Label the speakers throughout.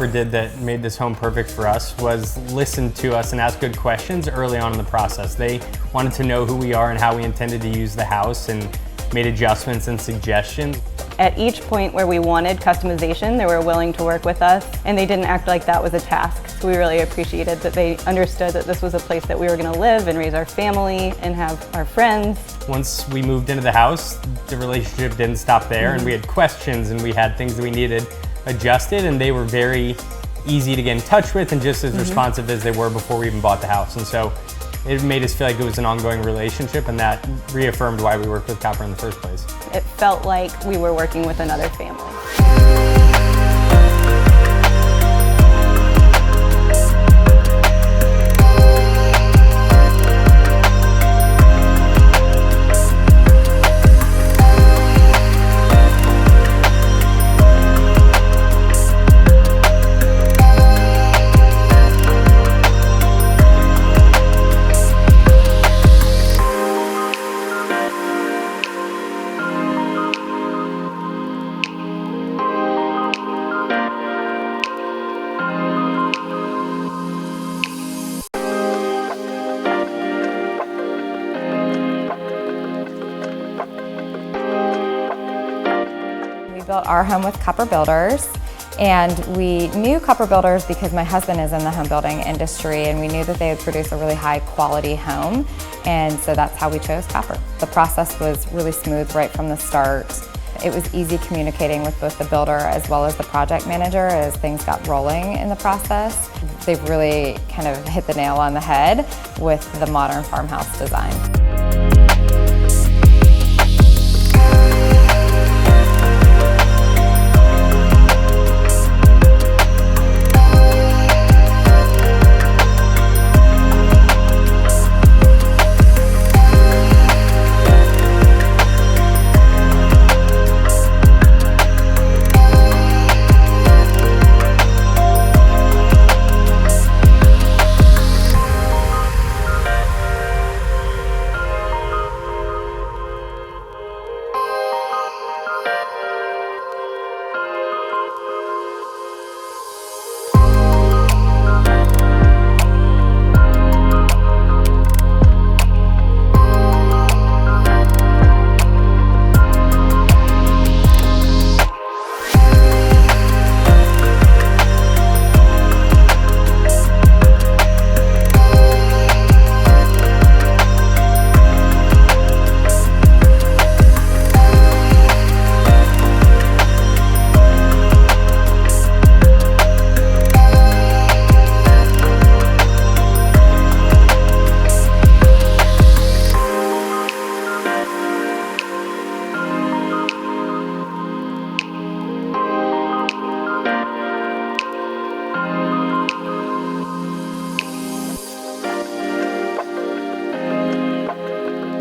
Speaker 1: Copper did that made this home perfect for us was listen to us and ask good questions early on in the process. They wanted to know who we are and how we intended to use the house and made adjustments and suggestions.
Speaker 2: At each point where we wanted customization, they were willing to work with us, and they didn't act like that was a task. So we really appreciated that they understood that this was a place that we were going to live and raise our family and have our friends.
Speaker 1: Once we moved into the house, the relationship didn't stop there, and we had questions and we had things that we needed adjusted, and they were very easy to get in touch with and just as responsive as they were before we even bought the house. And so it made us feel like it was an ongoing relationship, and that reaffirmed why we worked with Copper in the first place.
Speaker 2: It felt like we were working with another family.
Speaker 3: We built our home with Copper Builders, and we knew Copper Builders because my husband is in the home building industry, and we knew that they would produce a really high quality home, and so that's how we chose Copper. The process was really smooth right from the start. It was easy communicating with both the builder as well as the project manager as things got rolling in the process. They've really kind of hit the nail on the head with the modern farmhouse design.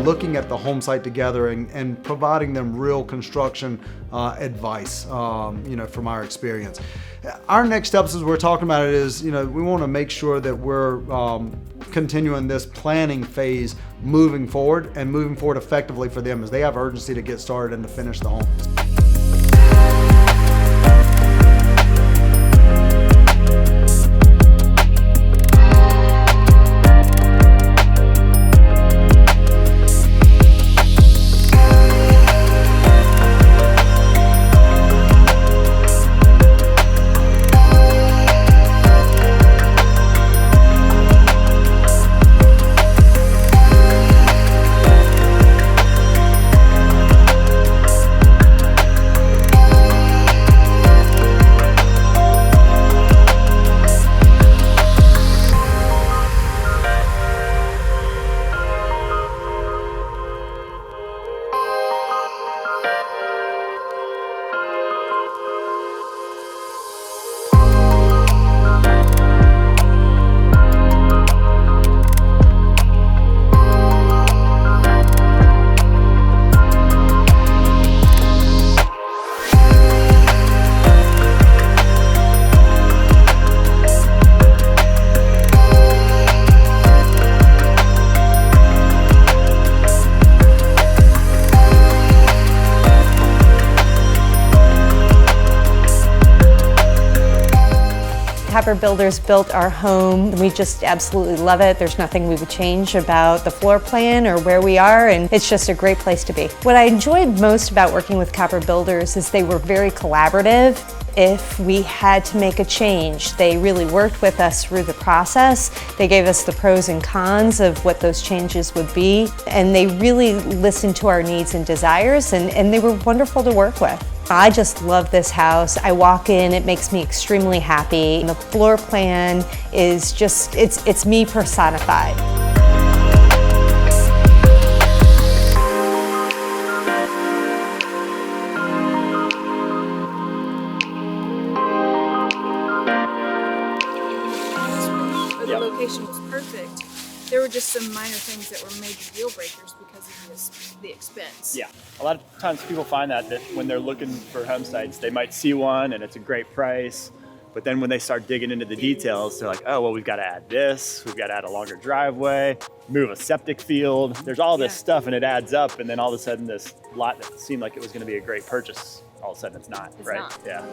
Speaker 4: Looking at the home site together and providing them real construction advice, from our experience. Our next steps as we're talking about it is, we want to make sure that we're continuing this planning phase moving forward effectively for them as they have urgency to get started and to finish the home.
Speaker 5: Copper Builders built our home. We just absolutely love it. There's nothing we would change about the floor plan or where we are, and it's just a great place to be. What I enjoyed most about working with Copper Builders is they were very collaborative. If we had to make a change, they really worked with us through the process. They gave us the pros and cons of what those changes would be, and they really listened to our needs and desires, and they were wonderful to work with. I just love this house. I walk in, it makes me extremely happy. The floor plan is just, it's me personified.
Speaker 6: The location was perfect. There were just some minor things that were major deal breakers because of the expense.
Speaker 7: Yeah, a lot of times people find that when they're looking for home sites, they might see one and it's a great price, but then when they start digging into the details, they're like, oh, well, we've got to add this, we've got to add a longer driveway, move a septic field. There's all this stuff and it adds up, and then all of a sudden this lot that seemed like it was going to be a great purchase, all of a sudden it's not, right?
Speaker 6: Not.
Speaker 7: Yeah.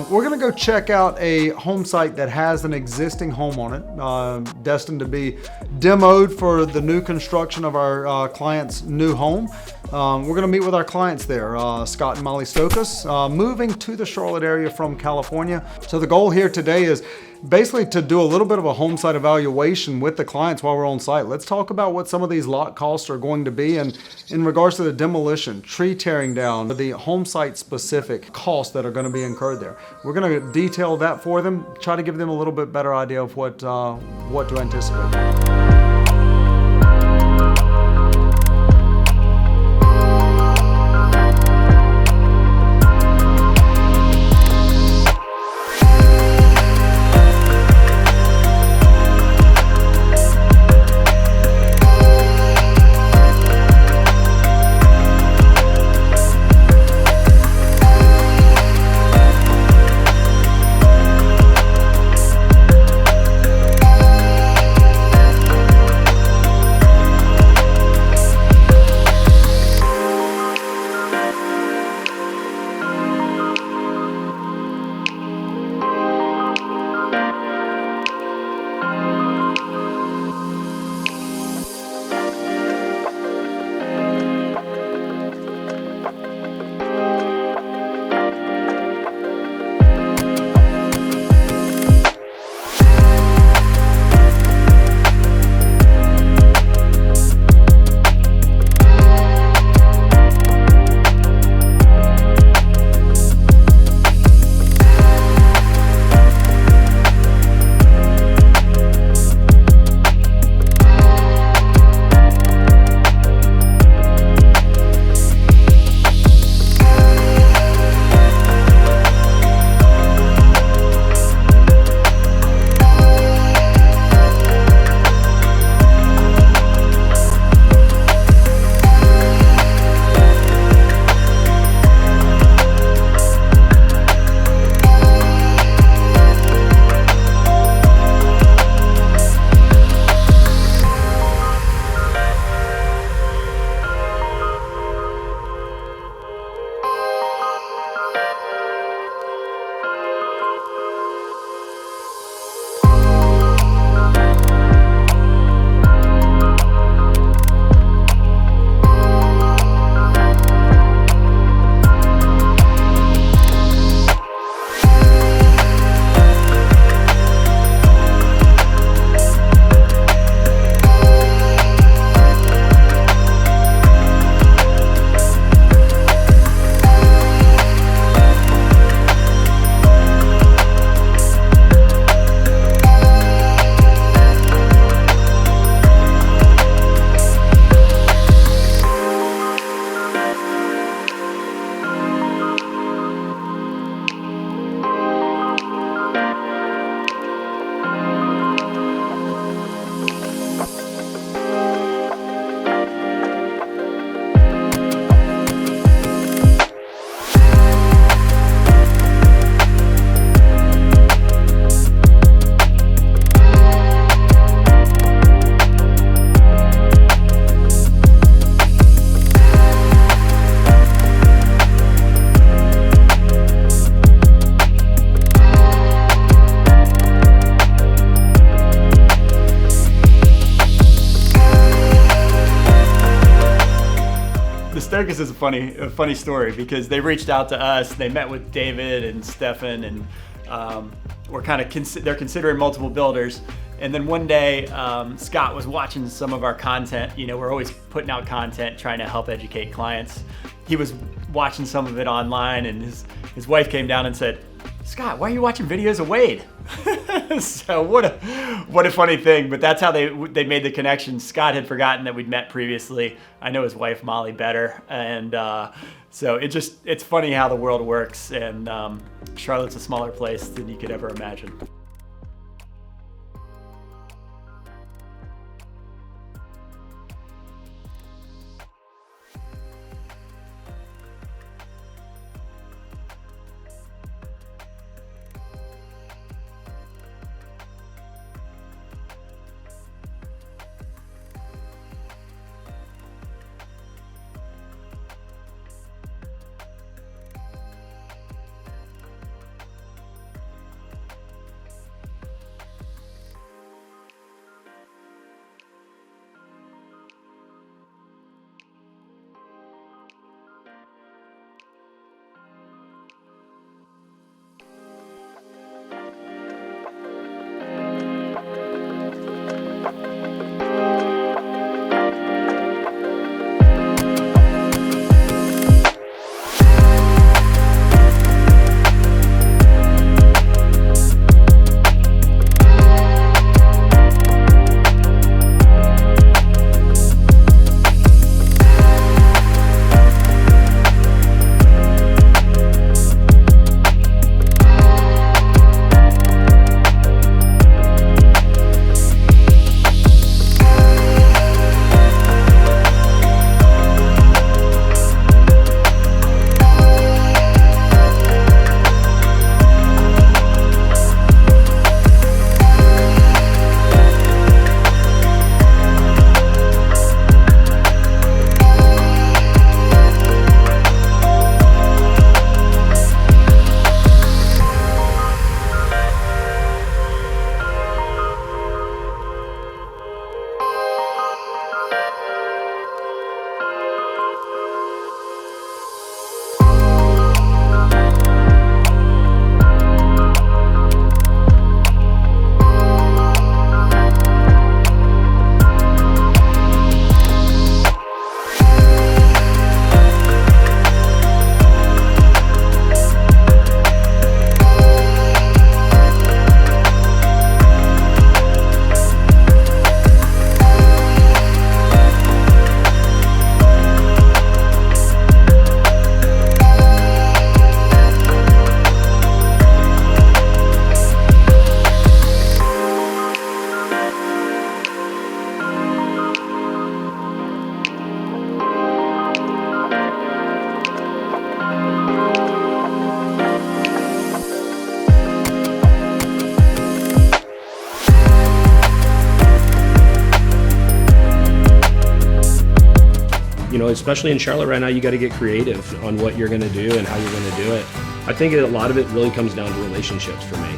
Speaker 4: We're going to go check out a home site that has an existing home on it, destined to be demoed for the new construction of our client's new home. We're going to meet with our clients there, Scott and Molly Stokas, moving to the Charlotte area from California. So the goal here today is basically to do a little bit of a home site evaluation with the clients while we're on site. Let's talk about what some of these lot costs are going to be, and in regards to the demolition, tree tearing down, the home site specific costs that are going to be incurred there. We're going to detail that for them, try to give them a little bit better idea of what to anticipate.
Speaker 7: the staircase is a funny story because they reached out to us. They met with David and Stefan, and they're considering multiple builders. And then one day, Scott was watching some of our content. You know, we're always putting out content, trying to help educate clients. He was watching some of it online, and his wife came down and said, "Scott, why are you watching videos of Wade?" So what a funny thing. But that's how they made the connection. Scott had forgotten that we'd met previously. I know his wife Molly better, and so it's funny how the world works. And Charlotte's a smaller place than you could ever imagine.
Speaker 8: Especially in Charlotte right now, you got to get creative on what you're going to do and how you're going to do it. I think a lot of it really comes down to relationships for me.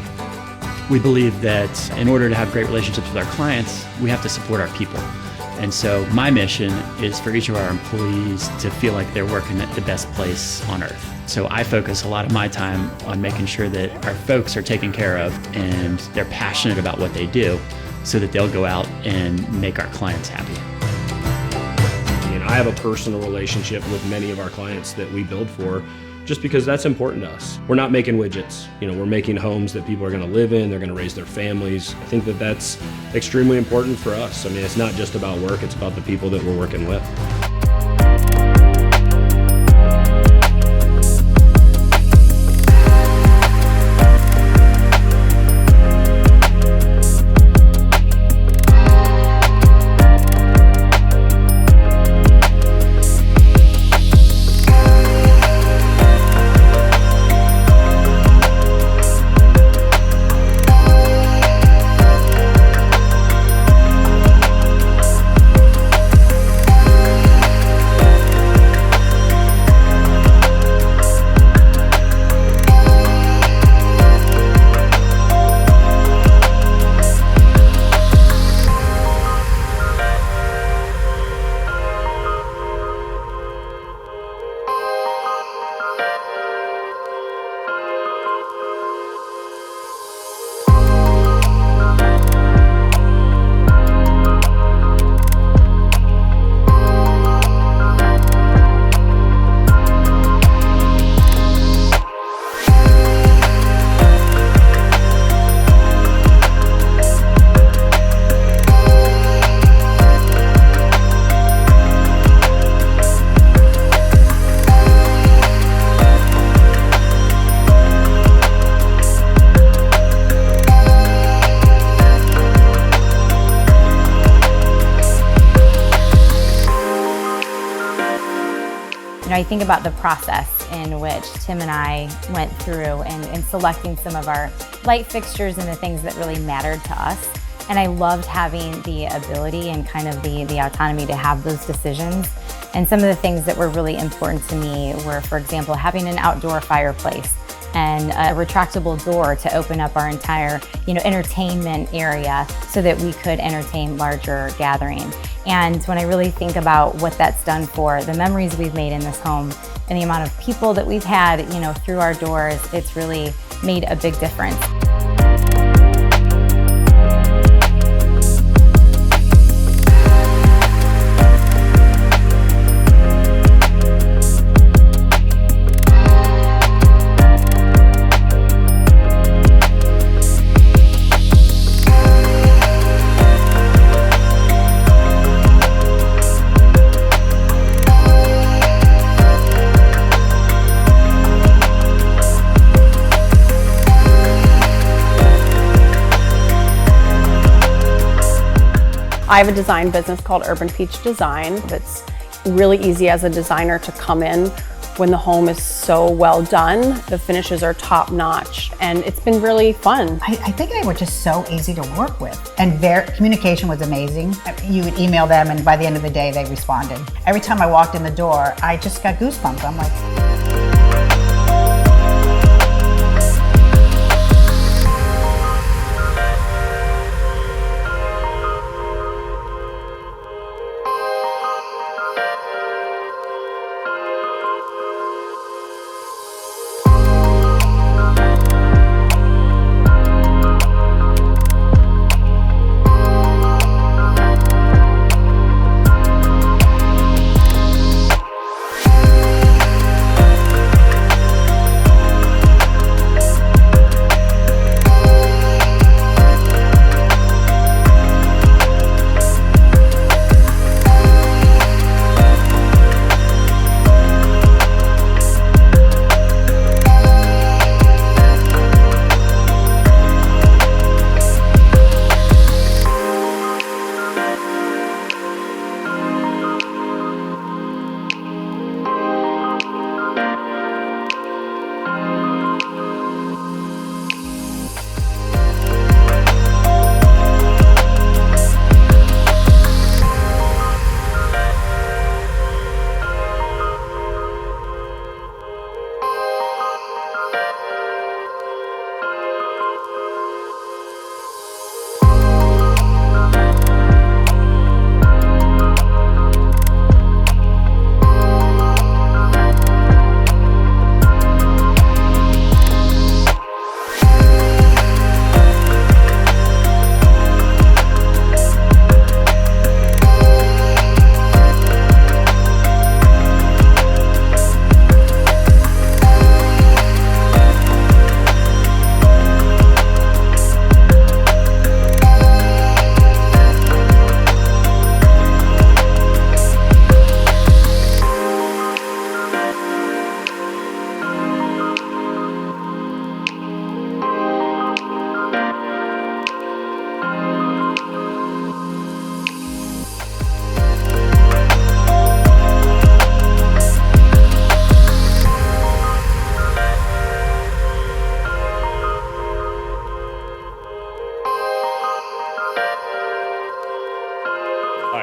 Speaker 9: We believe that in order to have great relationships with our clients, we have to support our people. And so my mission is for each of our employees to feel like they're working at the best place on earth. So I focus a lot of my time on making sure that our folks are taken care of and they're passionate about what they do so that they'll go out and make our clients happy.
Speaker 8: I have a personal relationship with many of our clients that we build for just because that's important to us. We're not making widgets. We're making homes that people are going to live in, they're going to raise their families. I think that that's extremely important for us. I mean, it's not just about work, it's about the people that we're working with.
Speaker 3: I think about the process in which Tim and I went through in selecting some of our light fixtures and the things that really mattered to us. And I loved having the ability and kind of the autonomy to have those decisions. And some of the things that were really important to me were, for example, having an outdoor fireplace and a retractable door to open up our entire, entertainment area so that we could entertain larger gatherings. And when I really think about what that's done for the memories we've made in this home and the amount of people that we've had, through our doors, it's really made a big difference.
Speaker 10: I have a design business called Urban Peach Design. It's really easy as a designer to come in when the home is so well done. The finishes are top notch and it's been really fun.
Speaker 11: I think they were just so easy to work with, and their communication was amazing. You would email them and by the end of the day they responded. Every time I walked in the door, I just got goosebumps. I'm like,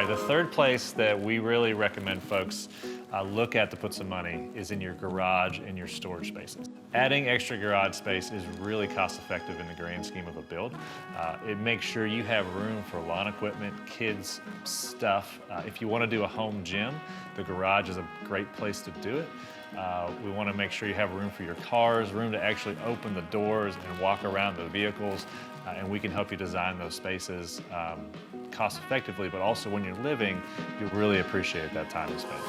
Speaker 12: The third place that we really recommend folks look at to put some money is in your garage and your storage spaces. Adding extra garage space is really cost effective in the grand scheme of a build. It makes sure you have room for lawn equipment, kids stuff. If you want to do a home gym, the garage is a great place to do it. We want to make sure you have room for your cars, room to actually open the doors and walk around the vehicles, and we can help you design those spaces cost effectively, but also when you're living, you really appreciate that time you spend.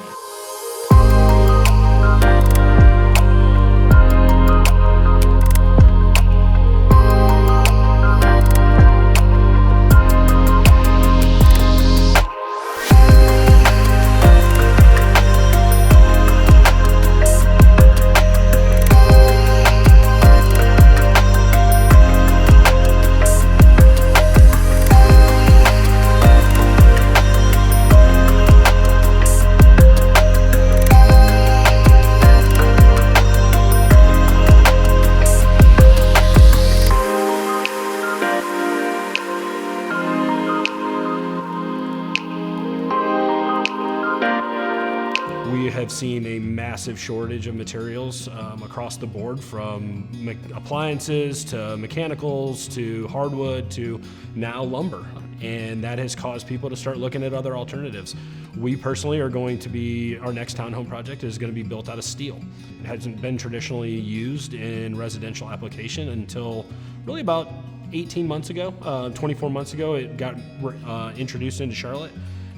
Speaker 8: seen a massive shortage of materials across the board, from appliances to mechanicals to hardwood to now lumber. And that has caused people to start looking at other alternatives. We personally are going to be, our next townhome project is going to be built out of steel. It hasn't been traditionally used in residential application until really about 18 months ago, 24 months ago, it got introduced into Charlotte.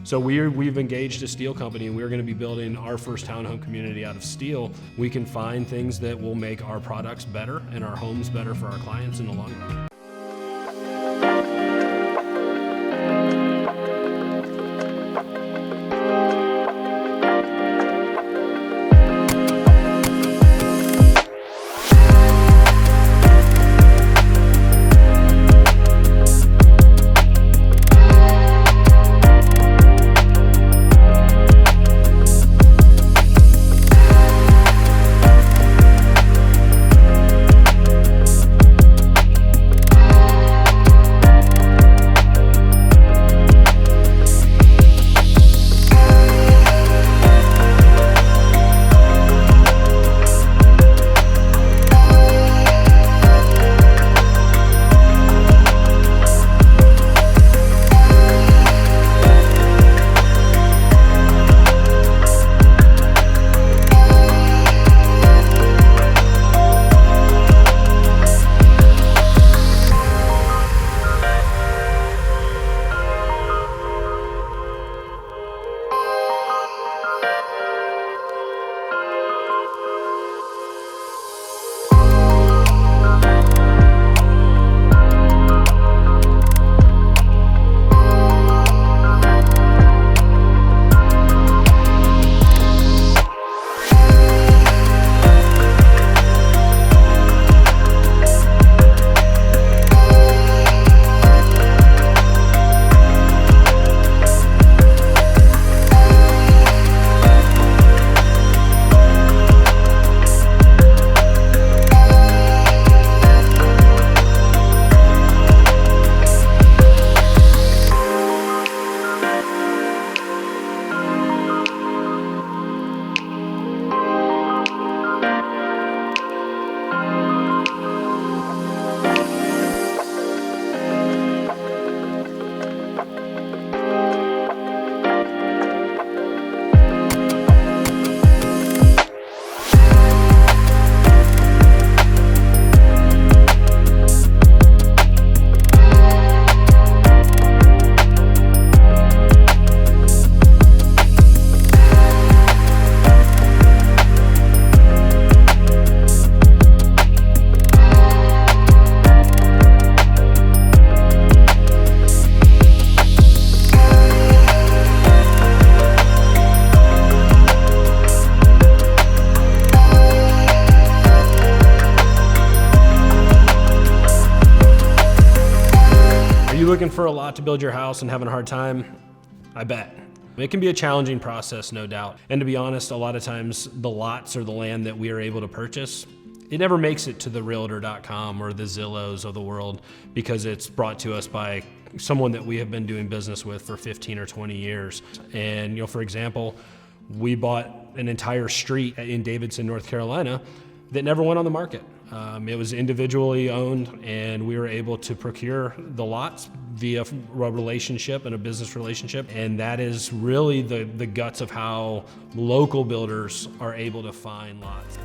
Speaker 8: So we've engaged a steel company, and we're going to be building our first townhome community out of steel. We can find things that will make our products better and our homes better for our clients in the long run. looking for a lot to build your house and having a hard time? I bet. It can be a challenging process, no doubt. And to be honest, a lot of times the lots or the land that we are able to purchase, it never makes it to the Realtor.com or the Zillows of the world because it's brought to us by someone that we have been doing business with for 15 or 20 years. And, you know, for example, we bought an entire street in Davidson, North Carolina that never went on the market. It was individually owned, and we were able to procure the lots via a relationship and a business relationship. And that is really the guts of how local builders are able to find lots.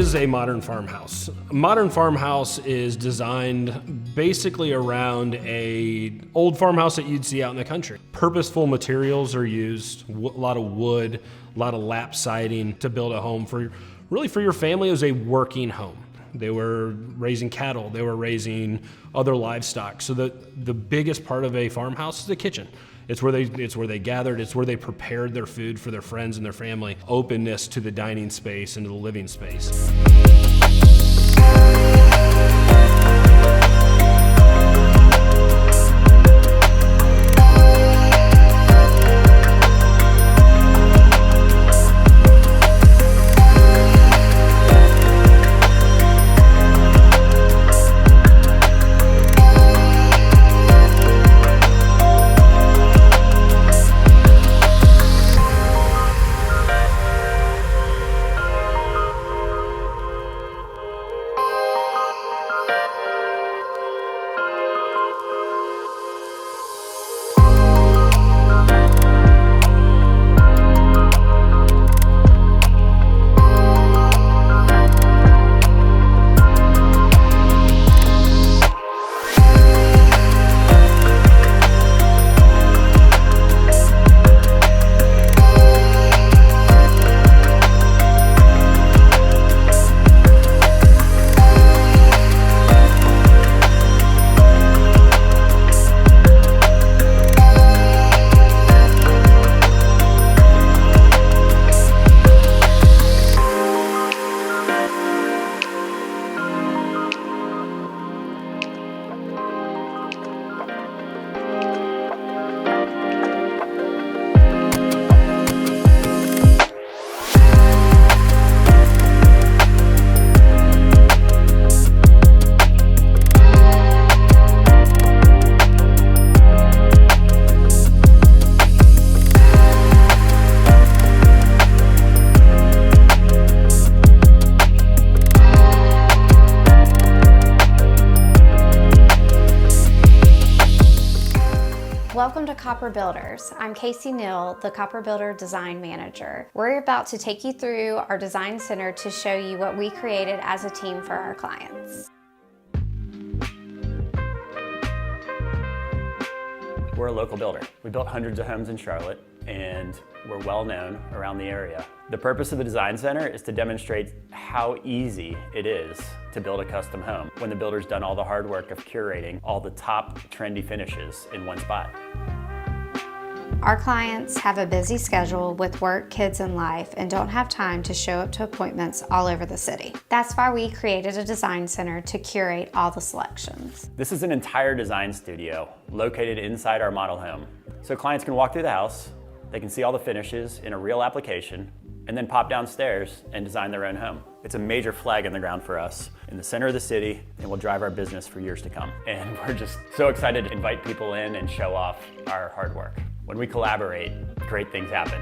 Speaker 8: is a modern farmhouse? A modern farmhouse is designed basically around an old farmhouse that you'd see out in the country. Purposeful materials are used, a lot of wood, a lot of lap siding to build a home for your family. It was a working home. They were raising cattle, they were raising other livestock. So the biggest part of a farmhouse is the kitchen. It's where they gathered, it's where they prepared their food for their friends and their family. Openness to the dining space and to the living space.
Speaker 13: Welcome to Copper Builders. I'm Casey Neal, the Copper Builder Design Manager. We're about to take you through our design center to show you what we created as a team for our clients.
Speaker 7: We're a local builder. We built hundreds of homes in Charlotte, and we're well known around the area. The purpose of the Design Center is to demonstrate how easy it is to build a custom home when the builder's done all the hard work of curating all the top trendy finishes in one spot.
Speaker 13: Our clients have a busy schedule with work, kids, and life and don't have time to show up to appointments all over the city. That's why we created a design center to curate all the selections.
Speaker 7: This is an entire design studio located inside our model home. So clients can walk through the house, they can see all the finishes in a real application, and then pop downstairs and design their own home. It's a major flag in the ground for us in the center of the city, and will drive our business for years to come. And we're just so excited to invite people in and show off our hard work. When we collaborate, great things happen.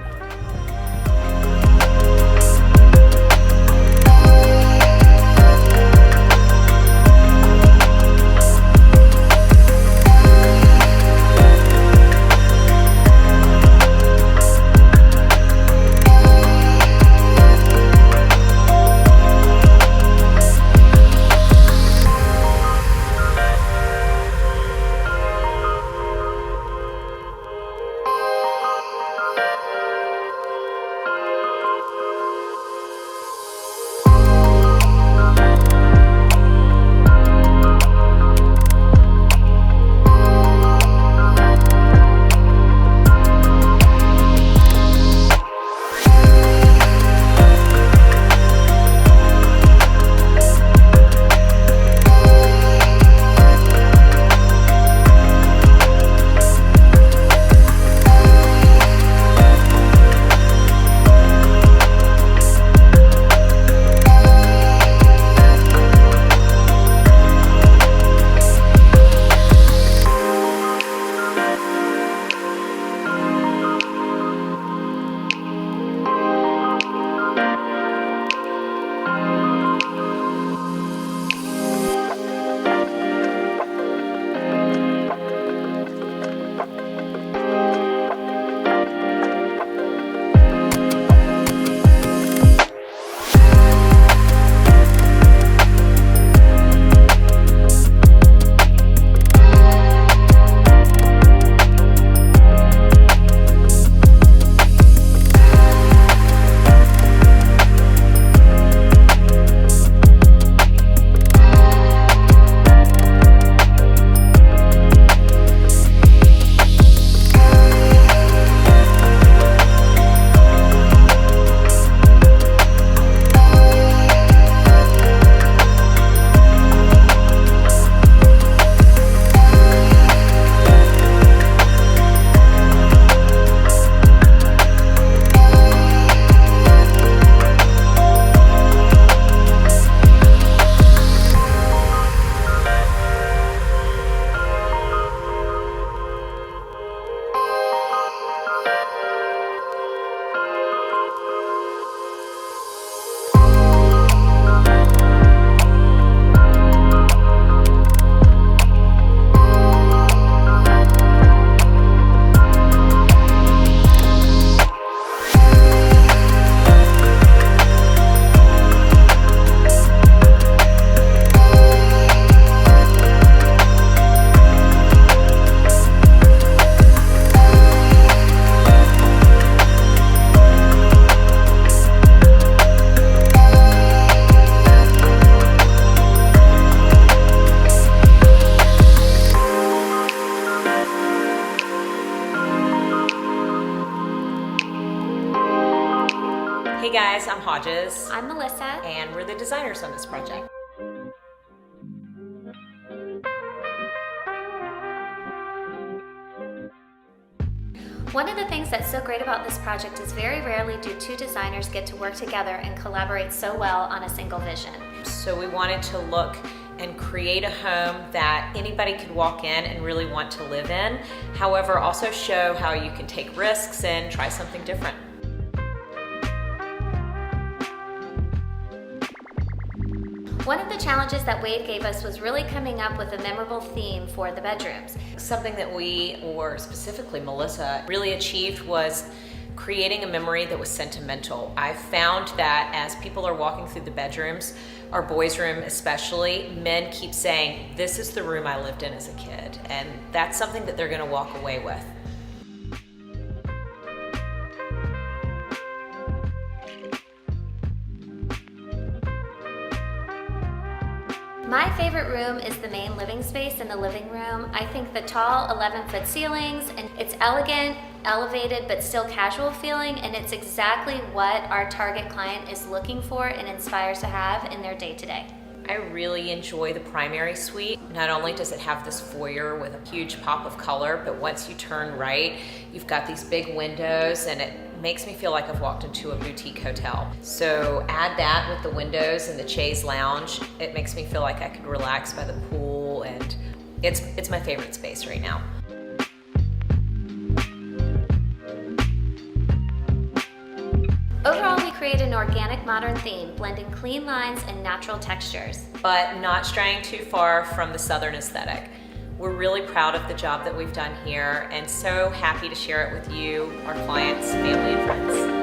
Speaker 14: guys, I'm Hodges.
Speaker 15: I'm Melissa.
Speaker 14: And we're the designers on this project.
Speaker 15: One of the things that's so great about this project is very rarely do two designers get to work together and collaborate so well on a single vision.
Speaker 14: So we wanted to look and create a home that anybody could walk in and really want to live in. However, also show how you can take risks and try something different.
Speaker 15: One of the challenges that Wade gave us was really coming up with a memorable theme for the bedrooms.
Speaker 14: Something that we, or specifically Melissa, really achieved was creating a memory that was sentimental. I found that as people are walking through the bedrooms, our boys' room especially, men keep saying, "This is the room I lived in as a kid," and that's something that they're going to walk away with.
Speaker 15: My favorite room is the main living space in the living room. I think the tall 11-foot ceilings, and it's elegant, elevated, but still casual feeling, and it's exactly what our target client is looking for and inspires to have in their day-to-day.
Speaker 14: I really enjoy the primary suite. Not only does it have this foyer with a huge pop of color, but once you turn right, you've got these big windows, and it makes me feel like I've walked into a boutique hotel. So add that with the windows and the chaise lounge, it makes me feel like I could relax by the pool, and it's my favorite space right now.
Speaker 15: Overall, we create an organic modern theme, blending clean lines and natural textures.
Speaker 14: But not straying too far from the Southern aesthetic. We're really proud of the job that we've done here and so happy to share it with you, our clients, family, and friends.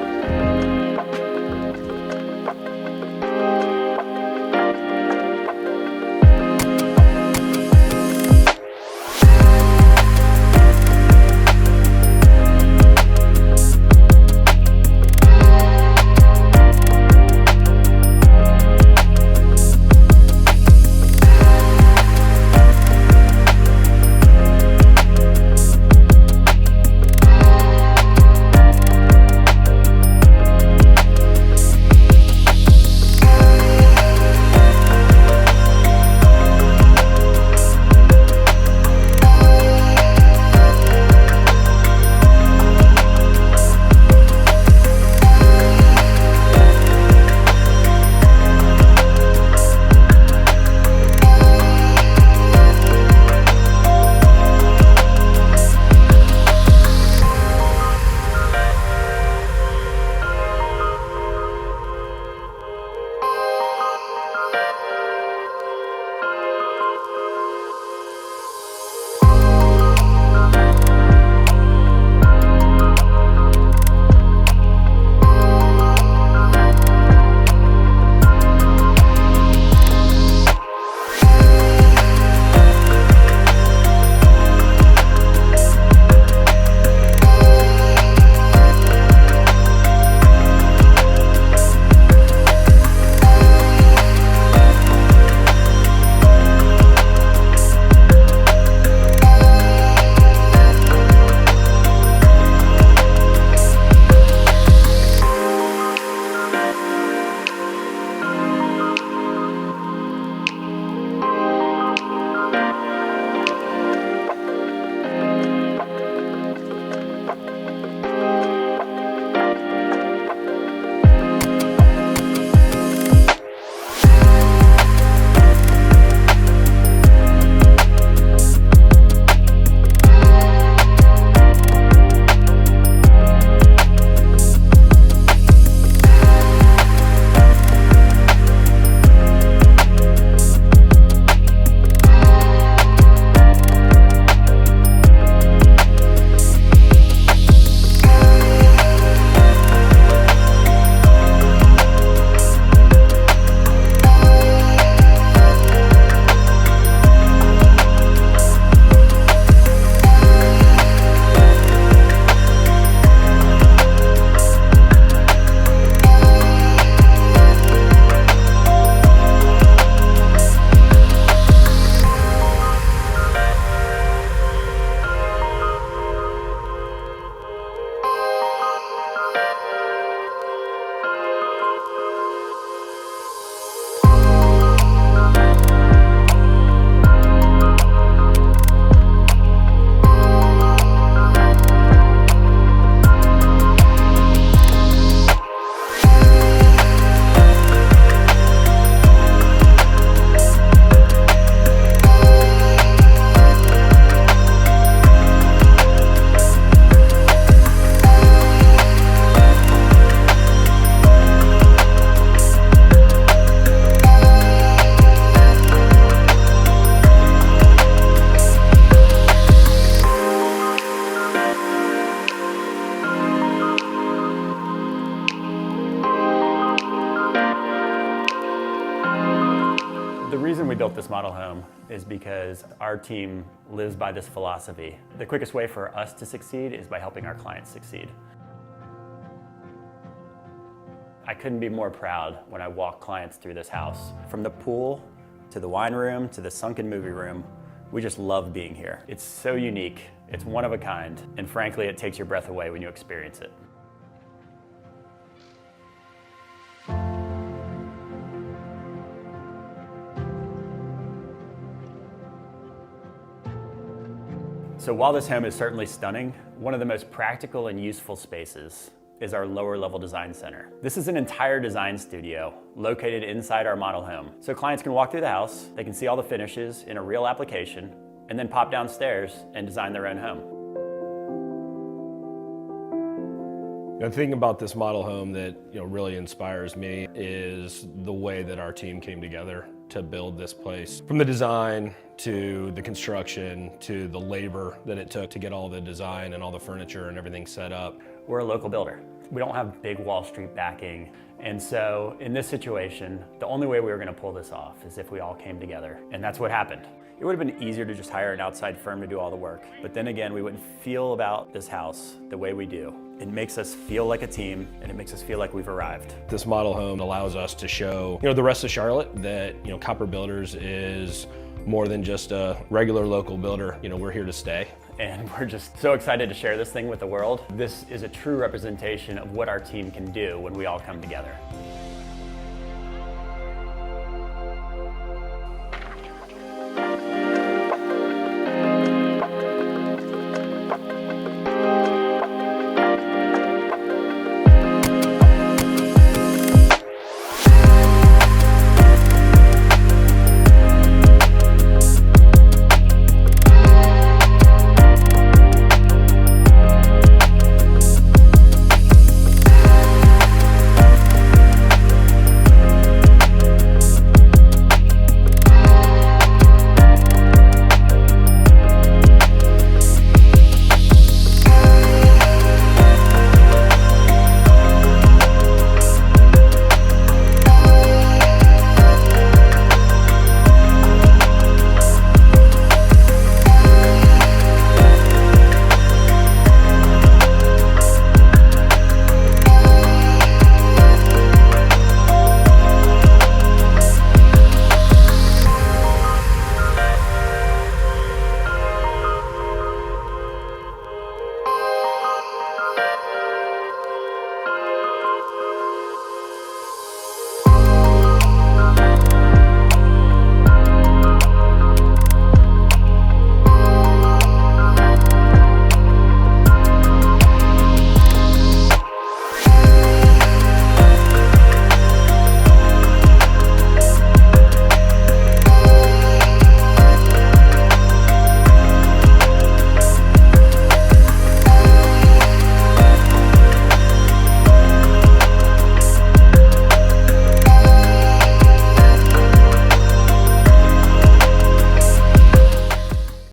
Speaker 7: this model home is because our team lives by this philosophy. The quickest way for us to succeed is by helping our clients succeed. I couldn't be more proud when I walk clients through this house. From the pool, to the wine room, to the sunken movie room, we just love being here. It's so unique, it's one of a kind, and frankly, it takes your breath away when you experience it. So while this home is certainly stunning, one of the most practical and useful spaces is our lower level design center. This is an entire design studio located inside our model home. So clients can walk through the house, they can see all the finishes in a real application, and then pop downstairs and design their own home.
Speaker 8: The thing about this model home that really inspires me is the way that our team came together to build this place. From the design to the construction to the labor that it took to get all the design and all the furniture and everything set up.
Speaker 7: We're a local builder. We don't have big Wall Street backing. And so in this situation, the only way we were going to pull this off is if we all came together. And that's what happened. It would have been easier to just hire an outside firm to do all the work. But then again, we wouldn't feel about this house the way we do. It makes us feel like a team, and it makes us feel like we've arrived.
Speaker 8: This model home allows us to show the rest of Charlotte that Copper Builders is more than just a regular local builder. We're here to stay.
Speaker 7: And we're just so excited to share this thing with the world. This is a true representation of what our team can do when we all come together.